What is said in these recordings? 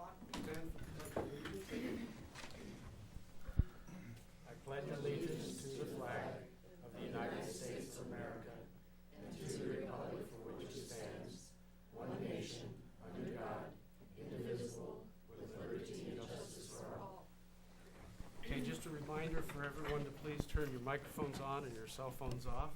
Stand for the pledge of allegiance. I pledge allegiance to the flag of the United States of America and to the republic for which it stands, one nation, under God, indivisible, with liberty and justice for all. Okay, just a reminder for everyone to please turn your microphones on and your cell phones off.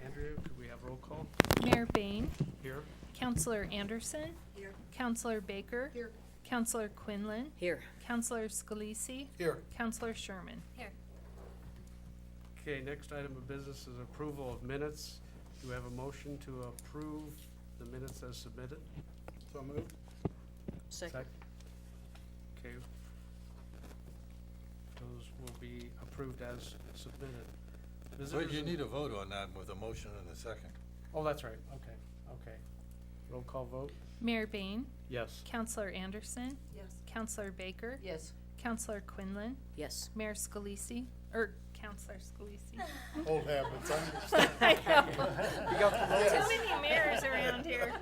Andrea, could we have roll call? Mayor Bain, Here. Councilor Anderson, Here. Councilor Baker, Here. Councilor Quinlan, Here. Councilor Scalisi, Here. Councilor Sherman. Here. Okay, next item of business is approval of minutes. Do we have a motion to approve the minutes as submitted? So moved. Second. Okay. Those will be approved as submitted. But Visitors you and- need a vote on that with a motion and a second. Oh, that's right, okay. Roll call vote? Mayor Bain, Yes. Councilor Anderson, Yes. Councilor Baker, Yes. Councilor Quinlan, Yes. Mayor Scalisi, Councilor Scalisi. Old habits, I know. Too many mayors around here.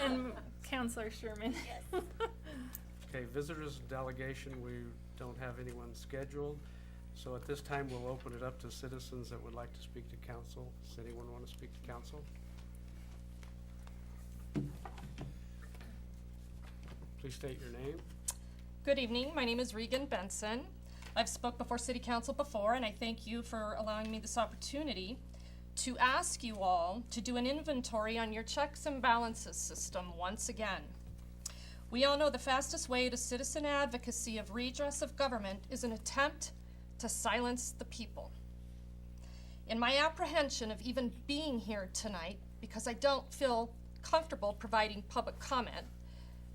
And Councilor Sherman. Okay, visitors and delegation, we don't have anyone scheduled. So at this time, we'll open it up to citizens that would like to speak to council. Does anyone want to speak to council? Please state your name. Good evening. My name is Regan Benson. I've spoke before City Council before, and I thank you for allowing me this opportunity to ask you all to do an inventory on your checks and balances system once again. We all know the fastest way to citizen advocacy of redress of government is an attempt to silence the people. In my apprehension of even being here tonight, because I don't feel comfortable providing public comment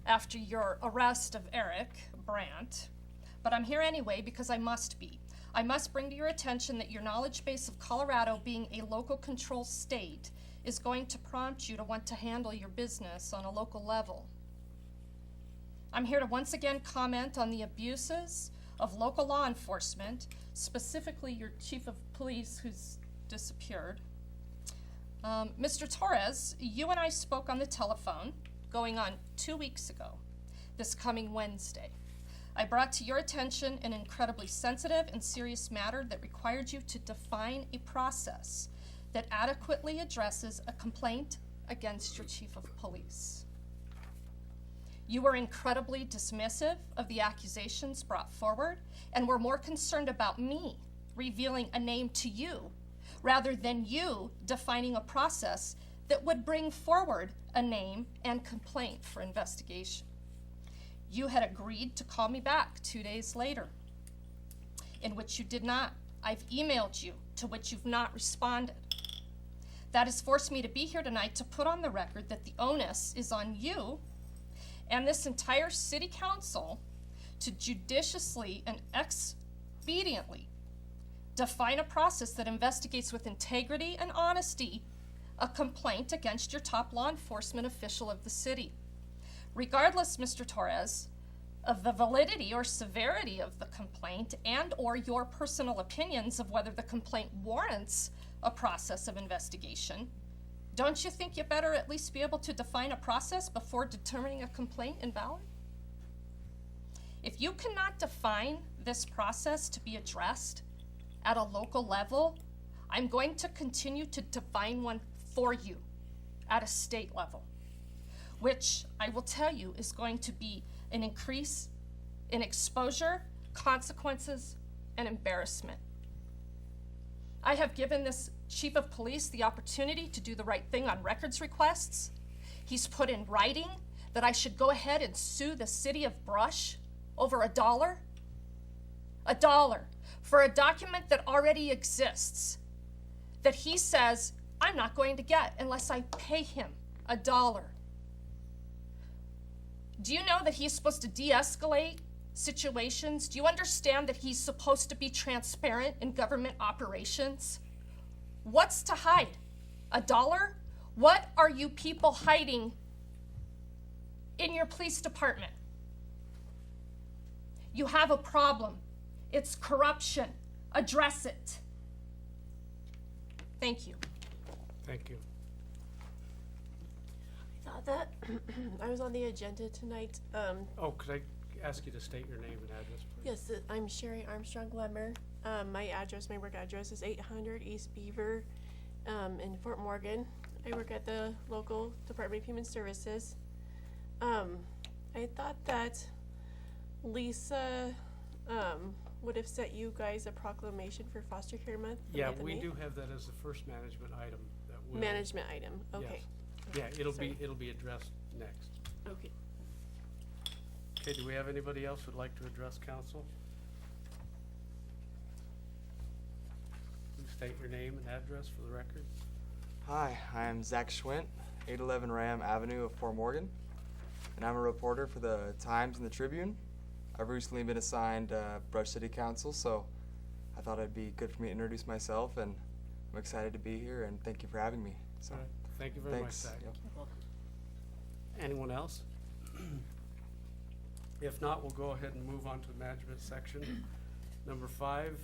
after your arrest of Eric Brandt, but I'm here anyway because I must be. I must bring to your attention that your knowledge base of Colorado being a local control state is going to prompt you to want to handle your business on a local level. I'm here to once again comment on the abuses of local law enforcement, specifically your chief of police who's disappeared. Mr. Torres, you and I spoke on the telephone going on 2 weeks ago, this coming Wednesday. I brought to your attention an incredibly sensitive and serious matter that required you to define a process that adequately addresses a complaint against your chief of police. You were incredibly dismissive of the accusations brought forward and were more concerned about me revealing a name to you rather than you defining a process that would bring forward a name and complaint for investigation. You had agreed to call me back 2 days later, in which you did not. I've emailed you, to which you've not responded. That has forced me to be here tonight to put on the record that the onus is on you and this entire city council to judiciously and expediently define a process that investigates with integrity and honesty a complaint against your top law enforcement official of the city. Regardless, Mr. Torres, of the validity or severity of the complaint and or your personal opinions of whether the complaint warrants a process of investigation, don't you think you better at least be able to define a process before determining a complaint invalid? If you cannot define this process to be addressed at a local level, I'm going to continue to define one for you at a state level, which I will tell you is going to be an increase in exposure, consequences, and embarrassment. I have given this chief of police the opportunity to do the right thing on records requests. He's put in writing that I should go ahead and sue the city of Brush over $1 for a document that already exists that he says I'm not going to get unless I pay him $1. Do you know that he's supposed to de-escalate situations? Do you understand that he's supposed to be transparent in government operations? What's to hide? $1? What are you people hiding in your police department? You have a problem. It's corruption. Address it. Thank you. Thank you. I thought that I was on the agenda tonight. Oh, could I ask you to state your name and address, please? Yes, I'm Sherry Armstrong Lemmer. My work address is 800 East Beaver in Fort Morgan. I work at the local Department of Human Services. I thought that Lisa would have sent you guys a proclamation for Foster Care Month. the Yeah, month of we May. do have that as the first management item that will. Management item, okay. Yeah, it'll Sorry. be addressed next. Okay. Okay, do we have anybody else who'd like to address council? Please state your name and address for the record. Hi, I'm Zach Schwint, 811 Ram Avenue of Fort Morgan, and I'm a reporter for the Times and the Tribune. I've recently been assigned Brush City Council, so I thought it'd be good for me to introduce myself, and I'm excited to be here, and thank you for having me. So, All right, thank you very much, thanks. Zach. Yep. Anyone else? If not, we'll go ahead and move on to the management section. Number 5,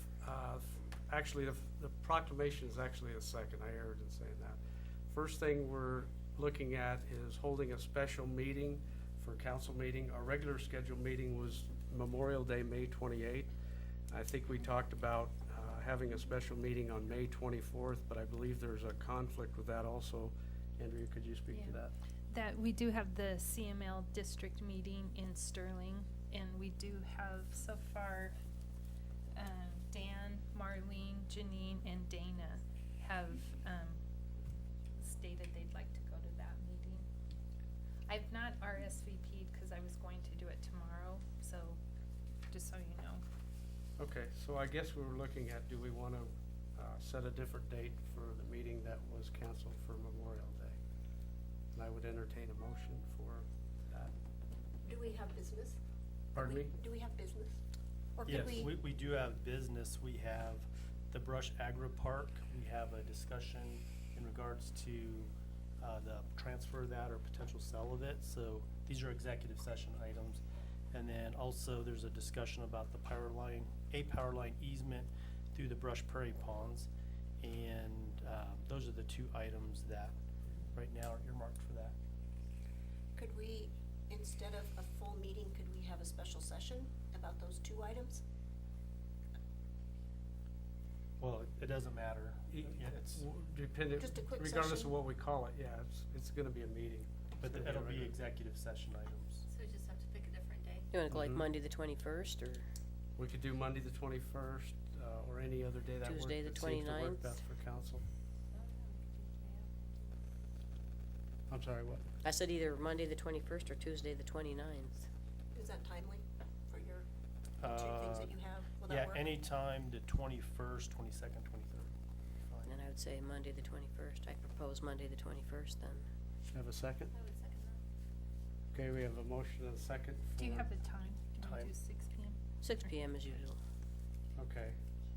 actually, the proclamation is actually a second. I erred in saying that. First thing we're looking at is holding a special meeting for council meeting. Our regular scheduled meeting was Memorial Day, May 28th. I think we talked about having a special meeting on May 24th, but I believe there's a conflict with that also. Andrea, could you speak to Yeah. that? That we do have the CML district meeting in Sterling, and we do have so far, Dan, Marlene, Janine, and Dana have, stated they'd like to go to that meeting. I've not RSVP'd because I was going to do it tomorrow, so, just so you know. Okay, so I guess we were looking at, do we want to set a different date for the meeting that was canceled for Memorial Day? And I would entertain a motion for that. Do we have business? Pardon me? Do we have business? Or could Yes, we do have business. We have the Brush Agri Park. We have a discussion in regards to the transfer of that or potential sale of it. So these are executive session items. And then also there's a discussion about the power line easement through the Brush Prairie Ponds. And those are the 2 items that right now are earmarked for that. Could we, instead of a full meeting, could we have a special session about those 2 items? Well, it doesn't matter. Yeah, it's, Depending, Just a quick regardless session. of what we call it, yeah, it's gonna be a meeting. but It's gonna it'll a be regular- executive session items. So we just have to pick a different day. You wanna go like Mhm. Monday the 21st or We could do Monday the 21st, or any other day that works. Tuesday the that seems to work 29th? best for council. I'm sorry, what? I said either Monday the 21st or Tuesday the 29th. Is that timely for your 2 things that you have? Will that Yeah, work? anytime the 21st, 22nd, 23rd. Fine. And then I would say Monday the 21st. I propose Monday the 21st then. Have a second? I would second that. Okay, we have a motion and a second. Do you for- have a time? Can we Time. do 6 p.m.? 6 p.m. as usual. Okay,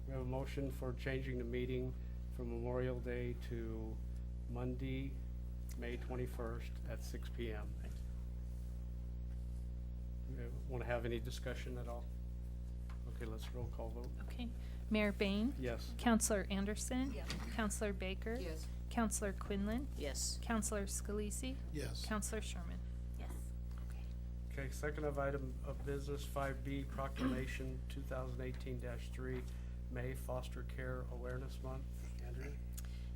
we have a motion for changing the meeting from Memorial Day to Monday, May 21st at 6 p.m. Want to have any discussion at all? Okay, let's roll call vote. Okay. Mayor Bain? Yes. Counselor Anderson? Yes. Counselor Baker? Yes. Counselor Quinlan? Yes. Counselor Scalisi? Yes. Counselor Sherman? Yes. Okay, second item of business, 5B, proclamation 2018-3, May Foster Care Awareness Month. Andrea?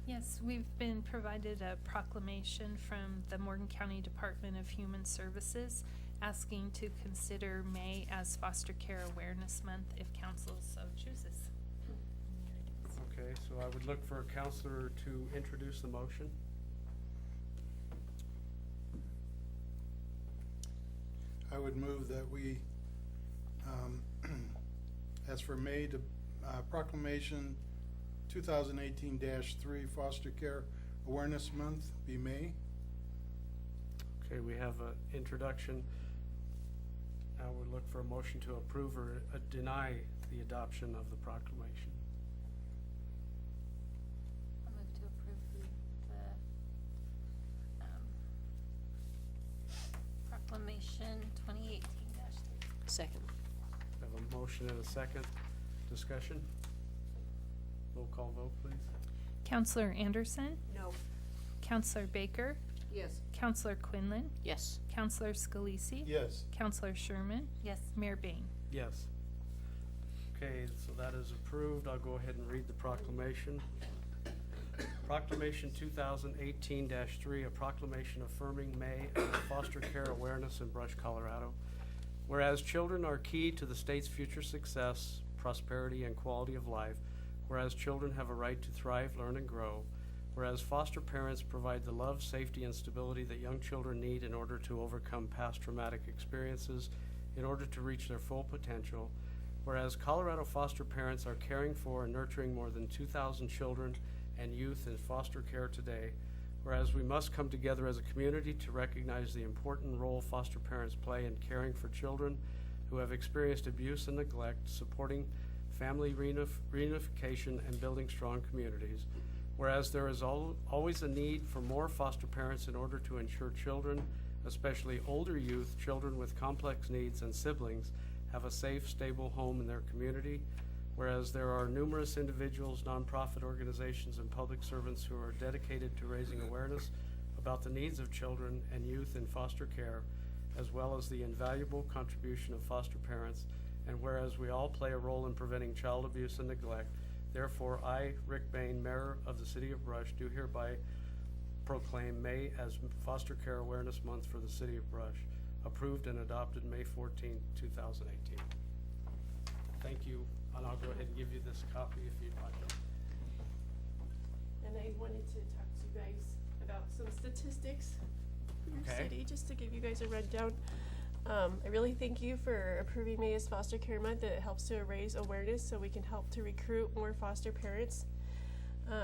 Yes, we've been provided a proclamation from the Morgan County Department of Human Services asking to consider May as Foster Care Awareness Month if council so chooses. Okay, so I would look for a counselor to introduce the motion. I would move that we, as for May, to proclamation 2018-3 Foster Care Awareness Month be May. Okay, we have an introduction. Now we look for a motion to approve or deny the adoption of the proclamation. I'll move to approve the proclamation 2018-3. Second. We have a motion and a second. Discussion? Roll call vote, please. Counselor Anderson? No. Counselor Baker? Yes. Counselor Quinlan, Yes. Counselor Scalisi. Yes. Counselor Sherman, Yes. Mayor Bain. Yes. Okay, so that is approved. I'll go ahead and read the proclamation. Proclamation 2018-3, a proclamation affirming May as Foster Care Awareness in Brush, Colorado. Whereas children are key to the state's future success, prosperity, and quality of life, whereas children have a right to thrive, learn, and grow, whereas foster parents provide the love, safety, and stability that young children need in order to overcome past traumatic experiences in order to reach their full potential, whereas Colorado foster parents are caring for and nurturing more than 2,000 children and youth in foster care today, whereas we must come together as a community to recognize the important role foster parents play in caring for children who have experienced abuse and neglect, supporting family reunification, and building strong communities, whereas there is always a need for more foster parents in order to ensure children, especially older youth, children with complex needs, and siblings, have a safe, stable home in their community, whereas there are numerous individuals, nonprofit organizations, and public servants who are dedicated to raising awareness about the needs of children and youth in foster care, as well as the invaluable contribution of foster parents, and whereas we all play a role in preventing child abuse and neglect, therefore I, Rick Bain, Mayor of the City of Brush, do hereby proclaim May as Foster Care Awareness Month for the City of Brush, approved and adopted May 14, 2018. Thank you, and I'll go ahead and give you this copy if you'd like it. And I wanted to talk to you guys about some statistics for your Okay. city, just to give you guys a rundown. I really thank you for approving May as Foster Care Month. It helps to raise awareness so we can help to recruit more foster parents.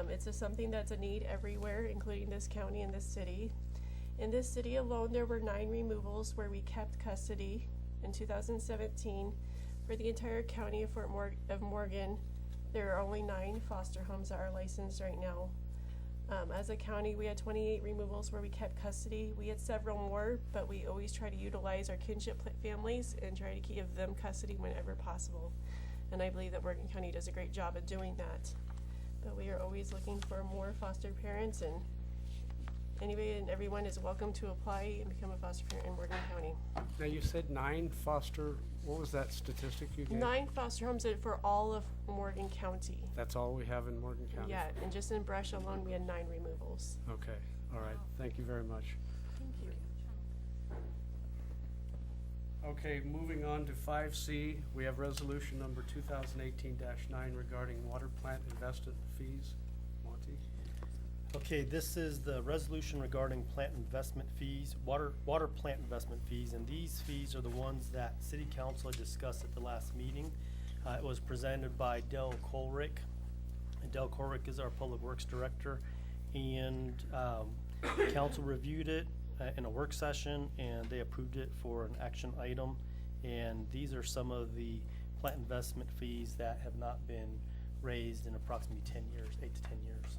It's something that's a need everywhere, including this county and this city. In this city alone, there were 9 removals where we kept custody in 2017. For the entire county of Morgan, there are only 9 foster homes that are licensed right now. As a county, we had 28 removals where we kept custody. We had several more, but we always try to utilize our kinship families and try to give them custody whenever possible. And I believe that Morgan County does a great job of doing that. But we are always looking for more foster parents, and anybody and everyone is welcome to apply and become a foster parent in Morgan County. Now, you said 9 foster, what was that statistic you gave? 9 foster homes for all of Morgan County. That's all we have in Morgan County? Yeah, and just in Brush alone, we had 9 removals. Okay, all right, thank you very much. Thank you. Okay, moving on to 5C, we have resolution number 2018-9 regarding water plant investment fees. Monty? Okay, this is the resolution regarding plant investment fees, water plant investment fees, and these fees are the ones that City Council had discussed at the last meeting. It was presented by Del Colrick. And Del Colrick is our Public Works Director, and Council reviewed it in a work session, and they approved it for an action item. And these are some of the plant investment fees that have not been raised in approximately 10 years, 8 to 10 years.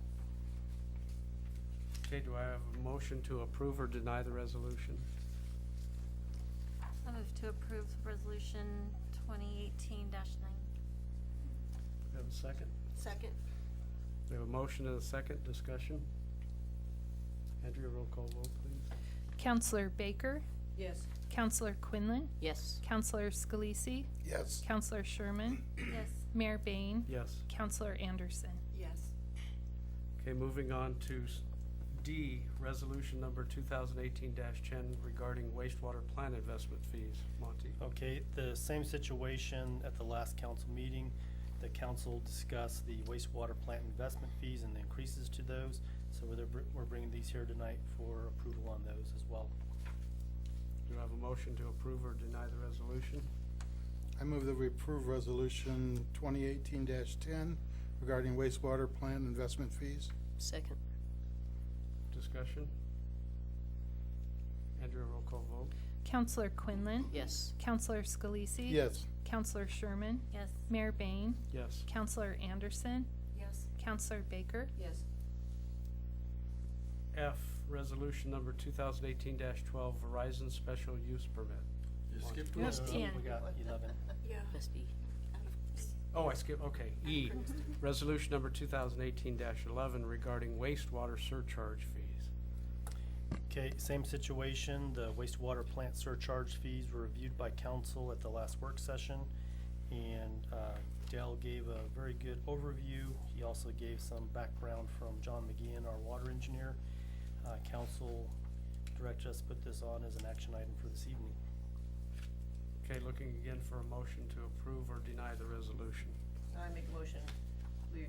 Okay, do I have a motion to approve or deny the resolution? I move to approve resolution 2018-9. Do I have a second? Second. We have a motion and a second. Discussion? Andrea, roll call vote, please. Counselor Baker, Yes. Counselor Quinlan, Yes. Counselor Scalisi, Yes. Counselor Sherman, Yes. Mayor Bain, Yes. Counselor Anderson. Yes. Okay, moving on to D, resolution number 2018-10 regarding wastewater plant investment fees. Monty? Okay, the same situation at the last council meeting. The council discussed the wastewater plant investment fees and the increases to those. So we're bringing these here tonight for approval on those as well. Do I have a motion to approve or deny the resolution? I move that we approve resolution 2018-10 regarding wastewater plant investment fees. Second. Discussion? Andrea, roll call vote. Counselor Quinlan, Yes. Counselor Scalisi. Yes. Counselor Sherman, Yes. Mayor Bain, Yes. Counselor Anderson, Yes. Counselor Baker. Yes. F, resolution number 2018-12 Verizon Special Use Permit. You skipped Yep. one. And- We got 11. Yeah. Must be. Oh, I skipped, okay. E, resolution number 2018-11 regarding wastewater surcharge fees. Okay, same situation. The wastewater plant surcharge fees were reviewed by council at the last work session. And Dale gave a very good overview. He also gave some background from John McGeehan, our water engineer. Council directed us to put this on as an action item for this evening. Okay, looking again for a motion to approve or deny the resolution. I make a motion, we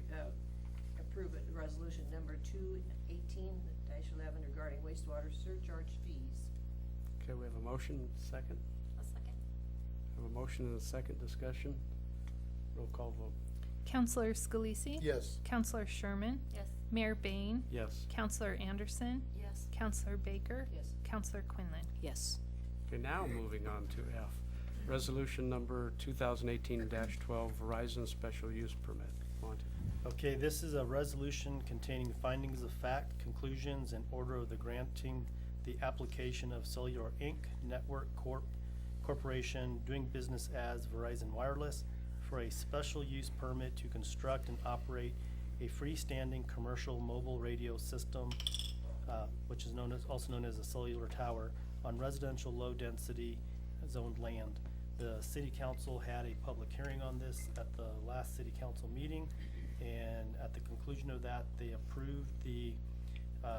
approve it, resolution number 218-11 regarding wastewater surcharge fees. Okay, we have a motion, second. A second. We have a motion and a second discussion. Roll call vote. Counselor Scalisi? Yes. Counselor Sherman? Yes. Mayor Bain? Yes. Counselor Anderson? Yes. Counselor Baker? Yes. Counselor Quinlan? Yes. Okay, now moving on to F. Resolution number 2018-12, Verizon Special Use Permit. Monty. Okay, this is a resolution containing findings of fact, conclusions, and order of the granting the application of Cellular Inc. Network Corporation doing business as Verizon Wireless for a special use permit to construct and operate a freestanding commercial mobile radio system, which is also known as a cellular tower, on residential low-density zoned land. The city council had a public hearing on this at the last city council meeting, and at the conclusion of that, they approved the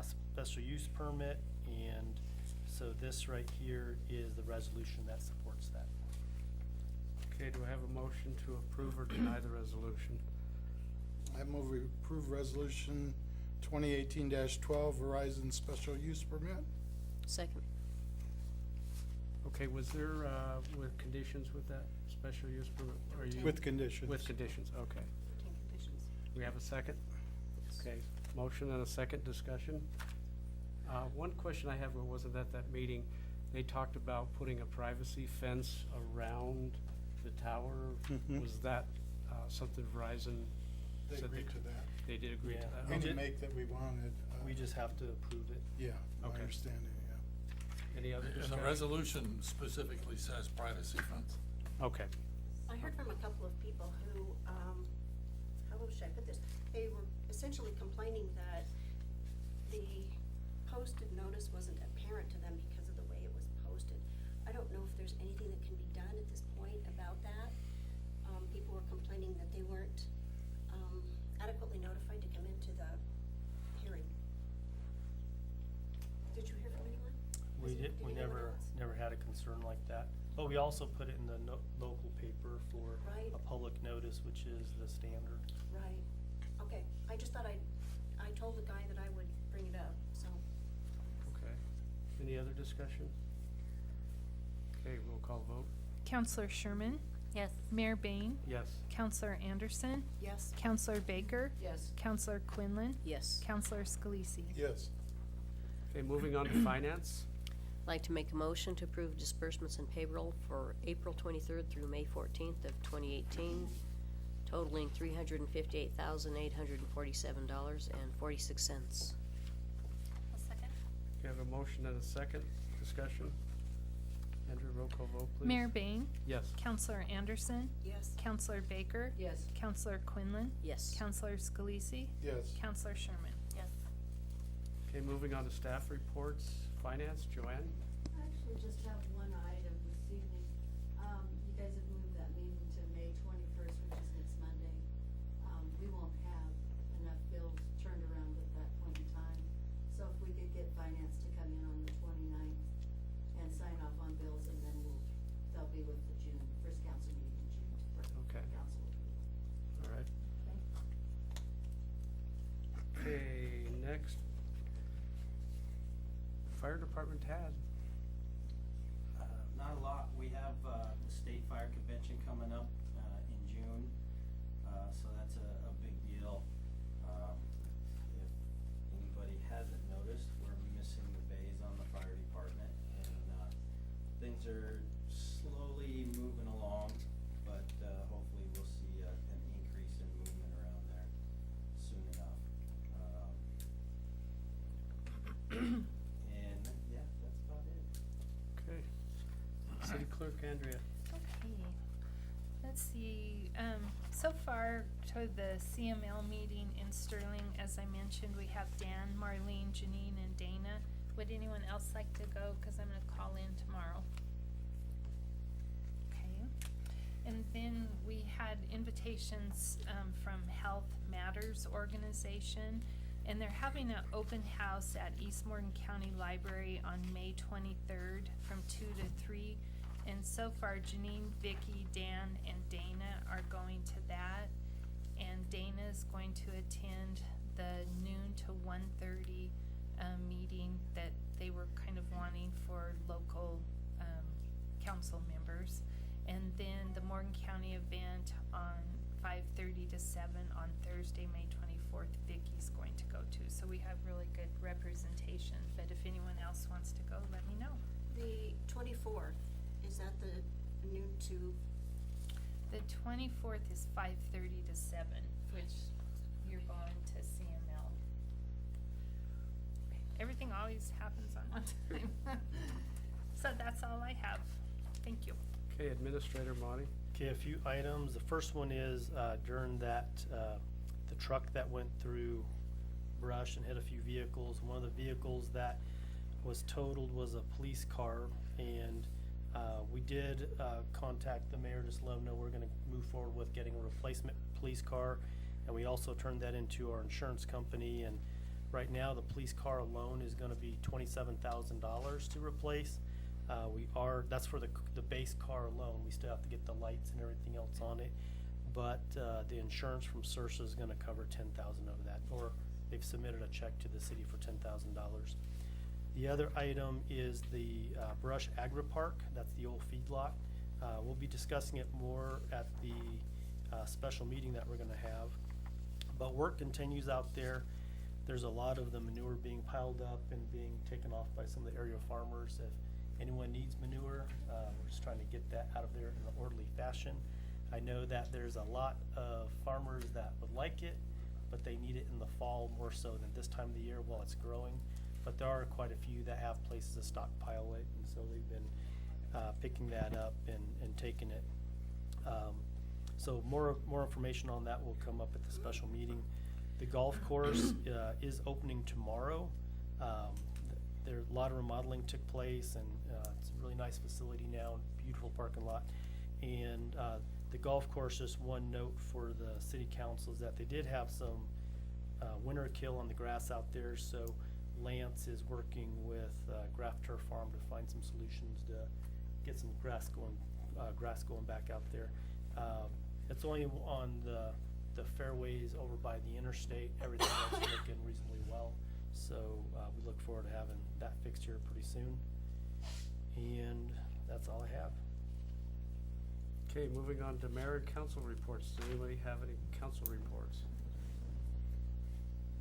special use permit, and so this right here is the resolution that supports that. Okay, do I have a motion to approve or deny the resolution? I move we approve resolution 2018-12, Verizon Special Use Permit. Second. Okay, was there, with conditions with that special use permit? Are you? With conditions. With conditions, okay. 13 conditions. We have a second? Okay, motion and a second discussion. One question I have, wasn't at that meeting, they talked about putting a privacy fence around the tower. Mhm. Was that something Verizon They said agreed to that. They did agree to Yeah. that? We Any did- make that we wanted. We just have to approve it. Yeah, my Okay. understanding, yeah. Any other And discussion? the resolution specifically says privacy fence. Okay, I heard from a couple of people who, how should I put this? They were essentially complaining that the posted notice wasn't apparent to them because of the way it was posted. I don't know if there's anything that can be done at this point about that. People were complaining that they weren't, adequately notified to come into the hearing. Did you hear from anyone? We Did we anyone never, else? never had a concern like that. But we also put it in the local paper for Right. a public notice, which is the standard. Right, okay, I just thought I told the guy that I would bring it up, so. okay. Any other discussion? Okay, roll call vote. Counselor Sherman? Yes. Mayor Bain? Yes. Counselor Anderson? Yes. Counselor Baker? Yes. Counselor Quinlan? Yes. Counselor Scalisi? Yes. Okay, moving on to finance. I'd like to make a motion to approve disbursements and payroll for April 23rd through May 14th of 2018, totaling $358,847.46. A second. We have a motion and a second discussion. Andrew, roll call vote, please. Mayor Bain? Yes. Counselor Anderson? Yes. Counselor Baker? Yes. Counselor Quinlan? Yes. Counselor Scalisi? Yes. Counselor Sherman? Yes. Okay, moving on to staff reports. Finance, Joanne? I actually just have one item this evening. You guys have moved that meeting to May 21st, which is next Monday. We won't have enough bills turned around at that point in time. So if we could get finance to come in on the 29th and sign off on bills, and then they'll be with the first council meeting in June for Okay. council approval. All right. Okay, next. Fire department, Tad. Not a lot. We have the state fire convention coming up in June, so that's a big deal. If anybody hasn't noticed, we're missing the bays on the fire department, and things are slowly moving along, but hopefully we'll see an increase in movement around there soon enough. And yeah, that's about it. Okay. City Clerk, Andrea. Okay. Let's see, so far to the CML meeting in Sterling, as I mentioned, we have Dan, Marlene, Janine, and Dana. Would anyone else like to go? Cause I'm gonna call in tomorrow. Okay. And then we had invitations, from Health Matters Organization, and they're having an open house at East Morgan County Library on May 23rd from 2 to 3. And so far, Janine, Vicky, Dan, and Dana are going to that. And Dana is going to attend the noon to 1:30 meeting that they were kind of wanting for local council members. And then the Morgan County event on 5:30 to 7 on Thursday, May 24th, Vicky's going to go to. So we have really good representation, but if anyone else wants to go, let me know. The 24th, is that the noon to? The 24th is 5:30 to 7, which you're going to CML. Everything always happens on one time. So that's all I have. Thank you. Okay, Administrator Monty. Okay, a few items. The first one is during that, the truck that went through brush and hit a few vehicles. One of the vehicles that was totaled was a police car, and we did contact the mayor, just let him know we're gonna move forward with getting a replacement police car, and we also turned that into our insurance company, and right now the police car alone is gonna be $27,000 to replace. That's for the base car alone. We still have to get the lights and everything else on it, but the insurance from CIRSA is gonna cover $10,000 of that, or they've submitted a check to the city for $10,000. The other item is the Brush Agri Park. That's the old feedlot. We'll be discussing it more at the special meeting that we're gonna have. But work continues out there. There's a lot of the manure being piled up and being taken off by some of the area farmers. If anyone needs manure, we're just trying to get that out of there in an orderly fashion. I know that there's a lot of farmers that would like it, but they need it in the fall more so than this time of the year while it's growing. But there are quite a few that have places to stockpile it, and so they've been picking that up and taking it. So more information on that will come up at the special meeting. The golf course is opening tomorrow. There a lot of remodeling took place, and it's a really nice facility now, beautiful parking lot. And the golf course, just one note for the city council is that they did have some winter kill on the grass out there, so Lance is working with Graft Turf Farm to find some solutions to get some grass going back out there. It's only on the fairways over by the interstate. Everything else is looking reasonably well. So we look forward to having that fixed here pretty soon. And that's all I have. Okay, moving on to mayor and council reports. Does anybody have any council reports?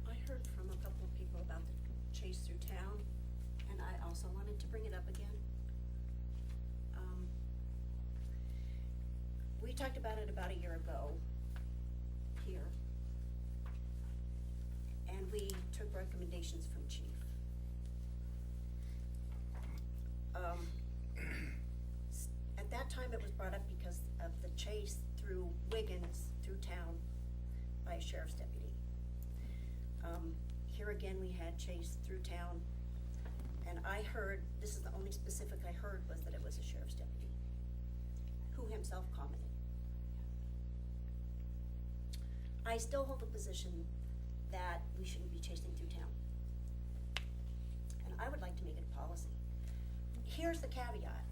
I heard from a couple of people about the chase through town, and I also wanted to bring it up again. We talked about it about a year ago here, and we took recommendations from Chief. At that time, it was brought up because of the chase through Wiggins through town by a sheriff's deputy. Here again, we had chase through town, and I heard, this is the only specific I heard, was that it was a sheriff's deputy who himself commented. I still hold the position that we shouldn't be chasing through town, and I would like to make it a policy. Here's the caveat.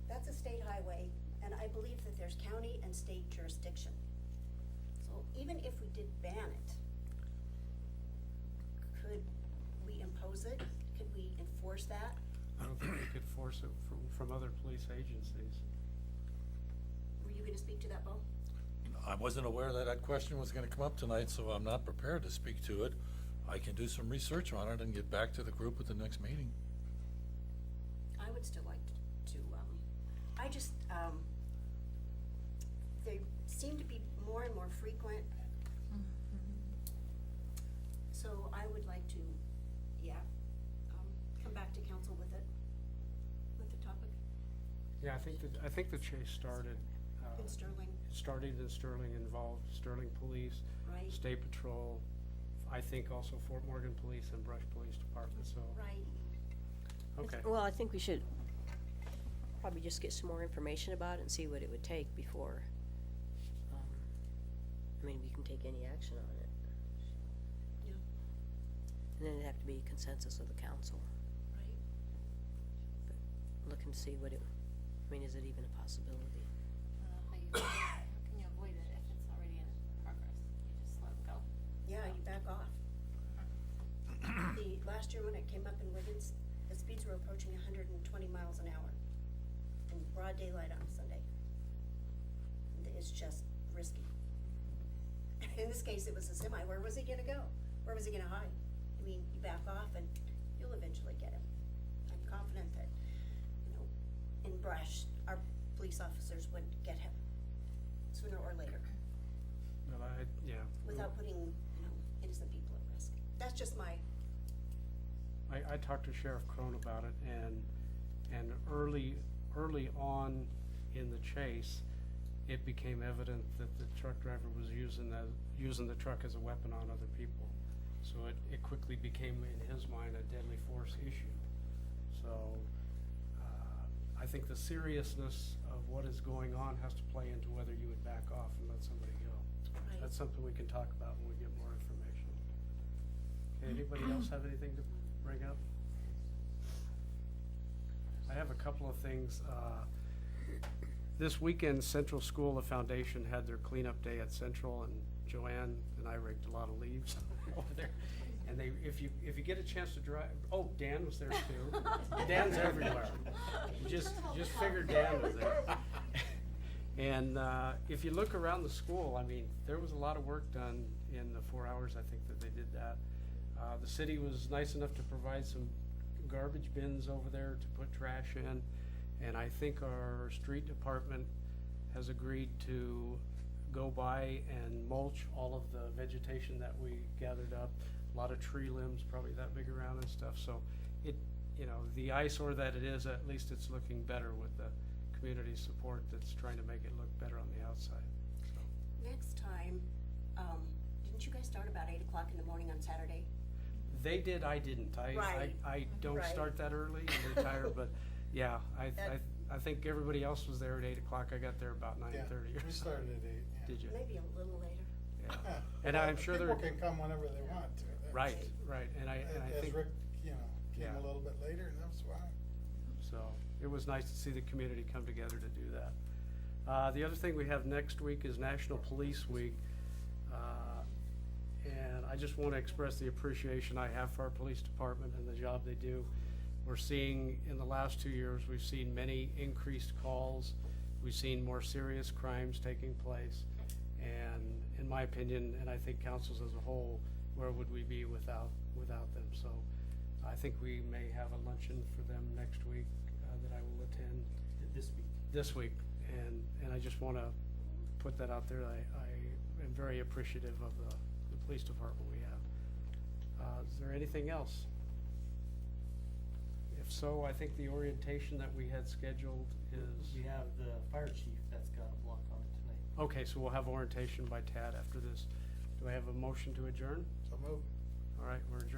That's a state highway, and I believe that there's county and state jurisdiction. So even if we did ban it, could we impose it? Could we enforce that? I don't think we could force it from other police agencies. Were you gonna speak to that, Bo? I wasn't aware that that question was gonna come up tonight, so I'm not prepared to speak to it. I can do some research on it and get back to the group at the next meeting. I would still like to, I just, they seem to be more and more frequent. So I would like to, come back to council with it, with the topic. Yeah, I think the chase started. In Sterling. It started in Sterling, involved Sterling Police, Right. State Patrol, I think also Fort Morgan Police and Brush Police Department, so, Right. okay. Well, I think we should probably just get some more information about it and see what it would take before, I mean, we can take any action on it. Yeah. And then it'd have to be consensus of the council. Right. Looking to see what it, I mean, is it even a possibility? How can you avoid it if it's already in progress? You just let it go. Yeah, you back off. The last year when it came up in Wiggins, the speeds were approaching 120 miles an hour in broad daylight on Sunday. And it's just risky. In this case, it was a semi. Where was he gonna go? Where was he gonna hide? I mean, you back off and you'll eventually get him. I'm confident that, you know, in brush, our police officers would get him sooner or later Well, yeah. without putting, you know, innocent people at risk. That's just my, I talked to Sheriff Crone about it, and early on in the chase, it became evident that the truck driver was using the truck as a weapon on other people. So it quickly became, in his mind, a deadly force issue. So, I think the seriousness of what is going on has to play into whether you would back off and let somebody go. Right. That's something we can talk about when we get more information. Okay, anybody else have anything to bring up? I have a couple of things. This weekend, Central School of Foundation had their cleanup day at Central, and Joanne and I raked a lot of leaves over there. And if you get a chance to drive, oh, Dan was there too. Dan's everywhere. Just figured Dan was there. And if you look around the school, I mean, there was a lot of work done in the 4 hours, I think, that they did that. The city was nice enough to provide some garbage bins over there to put trash in. And I think our street department has agreed to go by and mulch all of the vegetation that we gathered up. A lot of tree limbs, probably that big around and stuff. So it, you know, the eyesore that it is, at least it's looking better with the community support that's trying to make it look better on the outside. So. next time, didn't you guys start about 8 o'clock in the morning on Saturday? They did, I didn't. Right. I don't Right. start that early, I'm retired, but yeah, I think everybody else was there at 8 o'clock. I got there about 9:30 or We something. started at 8, yeah. Did you? Maybe a little later. Yeah. And I'm sure People they're. can come whenever they want to. Right, right, and I As think, Rick, you know, came Yeah. a little bit later, and that was fine. so, it was nice to see the community come together to do that. The other thing we have next week is National Police Week. And I just want to express the appreciation I have for our police department and the job they do. We're seeing, in the last 2 years, we've seen many increased calls. We've seen more serious crimes taking place. And in my opinion, and I think councils as a whole, where would we be without them? So I think we may have a luncheon for them next week that I will attend. This week. And I just want to put that out there. I am very appreciative of the police department we have. Is there anything else? If so, I think the orientation that we had scheduled is. We have the fire chief that's got a block on it tonight. Okay, so we'll have orientation by Tad after this. Do I have a motion to adjourn? So move. All right, we're adjourned.